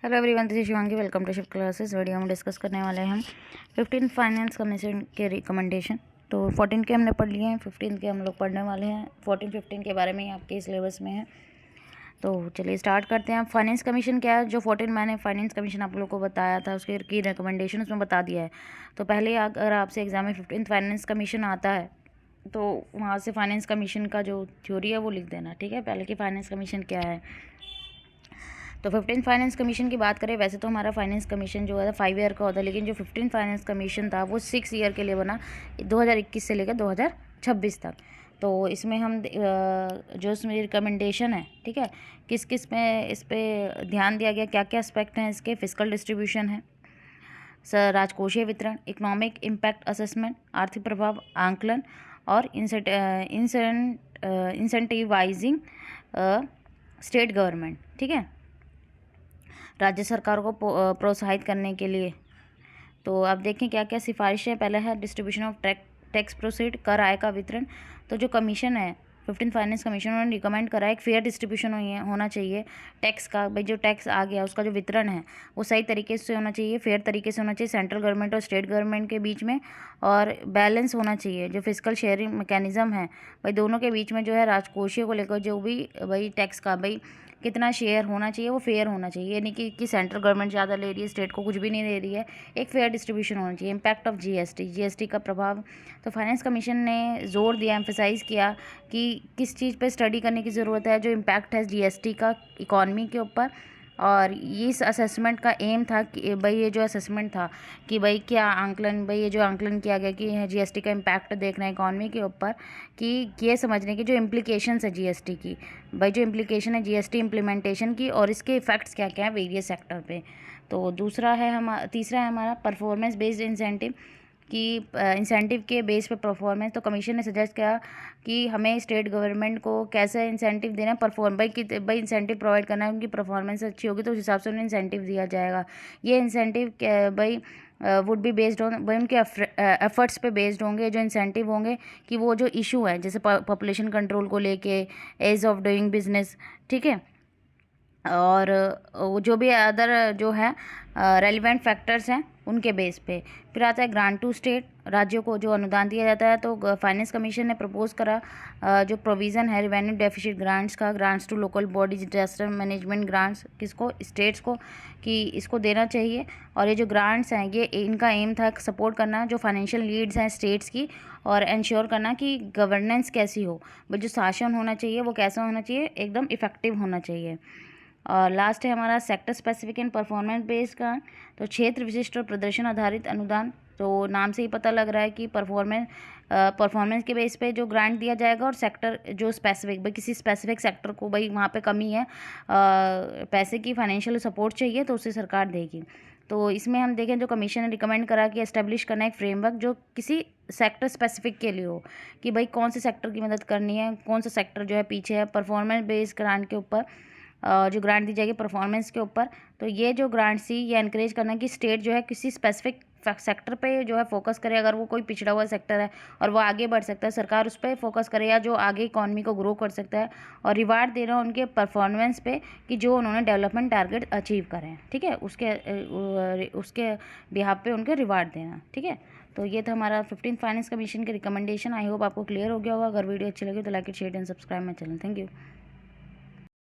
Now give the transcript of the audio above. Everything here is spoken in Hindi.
Hello everyone, this is Shivangi. Welcome to shift classes. Video में डिस्कस करने वाले हैं हम 15 फाइनेंस कमीशन के रिकमेंडेशन। तो 14 के हमने पढ़ लिए हैं, 15 के हम लोग पढ़ने वाले हैं। 14 15 के बारे में ही आपके सिलेबस में है। तो चलिए स्टार्ट करते हैं। फाइनेंस कमीशन क्या है? जो 14 मैंने फाइनेंस कमीशन आप लोग को बताया था, उसके की रिकमेंडेशन उसमें बता दिया है। तो पहले अगर आपसे एग्जाम में 15 फाइनेंस कमीशन आता है तो वहाँ से फाइनेंस कमीशन का जो थ्योरी है वो लिख देना, ठीक है। पहले कि फाइनेंस कमीशन क्या है। तो 15 फाइनेंस कमीशन की बात करें, वैसे तो हमारा फाइनेंस कमीशन जो है 5 ईयर का होता है, लेकिन जो 15 फाइनेंस कमीशन था वो 6 ईयर के लिए बना, 2021 से लेकर 2026 तक। तो इसमें हम जो इसमें रिकमेंडेशन है, ठीक है, किस किस में इस पर ध्यान दिया गया, क्या क्या एस्पेक्ट हैं इसके। फिजिकल डिस्ट्रीब्यूशन है, सर राजकोषीय वितरण, इकोनॉमिक इम्पैक्ट असेसमेंट, आर्थिक प्रभाव आंकलन, और इंसेंटिवाइजिंग स्टेट गवर्नमेंट, ठीक है, राज्य सरकार को प्रोत्साहित करने के लिए। तो आप देखें क्या क्या सिफारिश है। पहला है डिस्ट्रीब्यूशन ऑफ टैक्स प्रोसीड, कर आय का वितरण। तो जो कमीशन है 15 फाइनेंस कमीशन, उन्होंने रिकमेंड करा है एक फेयर डिस्ट्रीब्यूशन होना चाहिए टैक्स का। भाई जो टैक्स आ गया उसका जो वितरण है वो सही तरीके से होना चाहिए, फेयर तरीके से होना चाहिए सेंट्रल गवर्नमेंट और स्टेट गवर्नमेंट के बीच में, और बैलेंस होना चाहिए। जो फिजिकल शेयरिंग मैकेनिज्म है भाई दोनों के बीच में, जो है राजकोषीय को लेकर जो भी भाई टैक्स का भाई कितना शेयर होना चाहिए वो फेयर होना चाहिए। यानी कि सेंट्रल गवर्नमेंट ज़्यादा ले रही है, स्टेट को कुछ भी नहीं दे रही है, एक फेयर डिस्ट्रीब्यूशन होना चाहिए। इम्पैक्ट ऑफ जीएसटी का प्रभाव। तो फाइनेंस कमीशन ने जोर दिया, एम्फेसाइज़ किया कि किस चीज़ पे स्टडी करने की ज़रूरत है, जो इम्पैक्ट है जीएसटी का इकॉनमी के ऊपर। और इस असेसमेंट का एम था कि भाई ये जो असेसमेंट था कि भाई क्या आंकलन, भाई ये जो आंकलन किया गया कि जीएसटी का इम्पैक्ट देखना है इकॉनमी के ऊपर, कि ये समझने की जो इम्प्लीकेशंस है जीएसटी की, भाई जो इम्प्लीकेशन है जीएसटी इम्प्लीमेंटेशन की, और इसके इफ़ेक्ट्स क्या क्या है वेरियस सेक्टर पे। तो तीसरा है हमारा परफॉर्मेंस बेस्ड इंसेंटिव, कि इंसेंटिव के बेस पे परफॉर्मेंस। तो कमीशन ने सजेस्ट किया कि हमें स्टेट गवर्नमेंट को कैसे इंसेंटिव देना है, भाई इंसेंटिव प्रोवाइड करना है, उनकी परफॉर्मेंस अच्छी होगी तो उस हिसाब से उन्हें इंसेंटिव दिया जाएगा। ये इंसेंटिव भाई वुड बी बेस्ड ऑन, भाई उनके एफर्ट्स पे बेस्ड होंगे जो इंसेंटिव होंगे, कि वो जो इशू है जैसे पॉपुलेशन कंट्रोल को लेके, एज ऑफ डूइंग बिजनेस, ठीक है, और जो भी अदर जो है रेलिवेंट फैक्टर्स हैं उनके बेस पे। फिर आता है ग्रांट टू स्टेट, राज्यों को जो अनुदान दिया जाता है। तो फाइनेंस कमीशन ने प्रपोज करा जो प्रोविज़न है रेवेन्यू डेफिसिट ग्रांट्स का, grants to local bodies, disaster management grants, किसको, स्टेट्स को, कि इसको देना चाहिए। और ये जो ग्रांट्स हैं ये इनका एम था सपोर्ट करना जो फाइनेंशियल नीड्स हैं स्टेट्स की, और इंश्योर करना कि गवर्नेंस कैसी हो, जो शासन होना चाहिए वो कैसा होना चाहिए, एकदम इफेक्टिव होना चाहिए। और लास्ट है हमारा sector specific and performance based का। तो क्षेत्र विशिष्ट और प्रदर्शन आधारित अनुदान। तो नाम से ही पता लग रहा है कि परफॉर्मेंस के बेस पे जो ग्रांट दिया जाएगा, और सेक्टर जो स्पेसिफिक, भाई किसी स्पेसिफिक सेक्टर को भाई वहाँ पे कमी है पैसे की, फाइनेंशियल सपोर्ट चाहिए तो उसे सरकार देगी। तो इसमें हम देखें जो कमीशन ने रिकमेंड करा कि एस्टेब्लिश करना एक फ्रेमवर्क जो किसी सेक्टर स्पेसिफिक के लिए हो, कि भाई कौन से सेक्टर की मदद करनी है, कौन सा सेक्टर जो है पीछे है, परफॉर्मेंस बेस्ड ग्रांट के ऊपर जो ग्रांट दी जाएगी परफॉर्मेंस के ऊपर। तो ये जो ग्रांट थी ये इनकरेज करना कि स्टेट जो है किसी स्पेसिफिक सेक्टर पे जो है फोकस करे। अगर वो कोई पिछड़ा हुआ सेक्टर है और वो आगे बढ़ सकता है, सरकार उस पर फोकस करे, या जो आगे इकॉनमी को ग्रो कर सकता है, और रिवार्ड दे रहा है उनके परफॉर्मेंस पे कि जो उन्होंने डेवलपमेंट टारगेट अचीव करें, ठीक है, उसके बिहाफ पे उनके रिवार्ड देना, ठीक है। तो ये था हमारा 15 फाइनेंस कमीशन के रिकमेंडेशन। आई होप आपको क्लियर हो गया होगा। अगर वीडियो अच्छी लगी तो like it, share and subscribe my channel. Thank you.